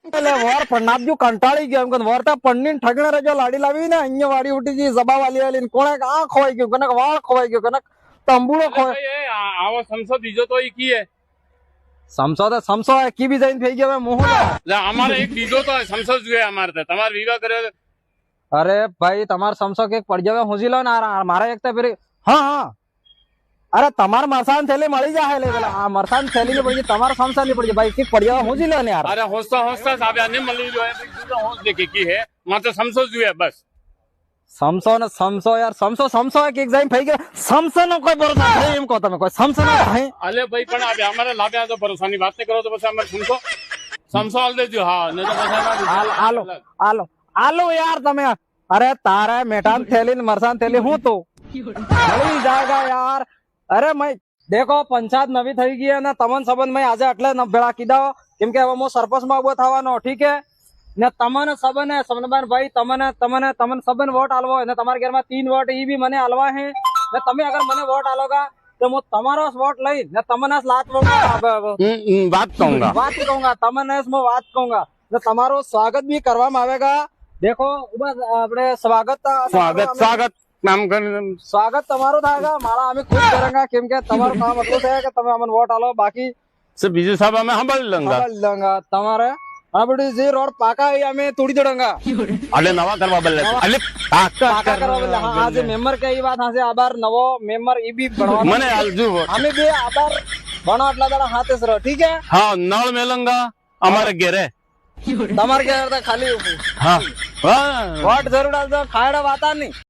એટલે વર પન્નાબજુ કંટાળી ગયો એમ કે વરતા પન્ની ઠગણે રજો લાડી લાવી ને અહીંયા વાડી ઉઠી ગઈ જબા વાલી વાલી કોણે આ ખોવાઈ ગયું કનક વાળ ખોવાઈ ગયો કનક તંબુડો ખોવાઈ આવો સમસો બીજો તો ઈ કી હે સમસો કી બી જઈને થઈ ગયો મોહ અમારે એક બીજો તો સમસો જોઈએ અમારે તો તમારે વિવાહ કર્યો અરે ભાઈ તમારે સમસો કે પડી જાવે હુંજી લો ને મારે એક તો ફેરી હા અરે તમારે મરસાન થેલી મળી જાય લે પેલા આ મરસાન થેલી ની પડી જાય તમારે સમસા ની પડી જાય ભાઈ કી પડી જાવે હુંજી લો ને યાર અરે હોસ્તા સાબે ને મળી જોઈએ બીજો હોસ દેખી કી હે મારે તો સમસો જોઈએ બસ સમસો ને સમસો યાર સમસો એક એક્ઝામ થઈ ગયો સમસો નો કોઈ ભરોસો નહીં એમ કહો તમે કોઈ સમસો ના થાય અલે ભાઈ પણ આ અમારે લાવ્યા તો ભરોસાની વાત નહીં કરો તો પછી અમારે સમસો હાલ દેજો હા નહીં તો પછી આલો યાર તમે અરે તારે મેટાન થેલી ને મરસાન થેલી હું તો મળી જાયગા યાર અરે મય દેખો પંચાયત નવી થઈ ગઈ અને તમન સંબંધ મેં આજે એટલે ભેળા કીધા કેમ કે હવે હું સરપંચ માં ઉભો થવાનો ઠીક હે ને તમને સબને સમનબાન ભાઈ તમને સબન વોટ આલવો ને તમારા ઘરમાં 3 વોટ ઈ બી મને આલવા હે ને તમે અગર મને વોટ આલોગા તો હું તમારો વોટ લઈ ને તમને લાત વાત કહુંગા તમને હું વાત કહુંગા ને તમારું સ્વાગત બી કરવામાં આવેગા देखो अपने स्वागत नाम स्वागत તમારું થાયગા મારા અમે ખુદ કરેંગા કેમ કે તમારું કામ એટલું છે કે તમે અમને વોટ આલો બાકી से बीजू साहब हमें संभाल लेंगे તમારે આ બધી જે રોડ પાકા એ અમે તોડી દેડંગા अले नवा करवा बल्ले अले पाका કરવા બદલે હા આજે મેમ્બર કે ઈ વાત હાસે આબાર નવો મેમ્બર ઈ બી બનવા મને આલજુ અમે બે આબાર બનો એટલા દાડા હાથે સર ઠીક હે हाँ नल मेलंगा हमारे घेरे તમારે કે ખાલી हाँ વોટ જરૂર આલજો ખાયડા વાતા નહીં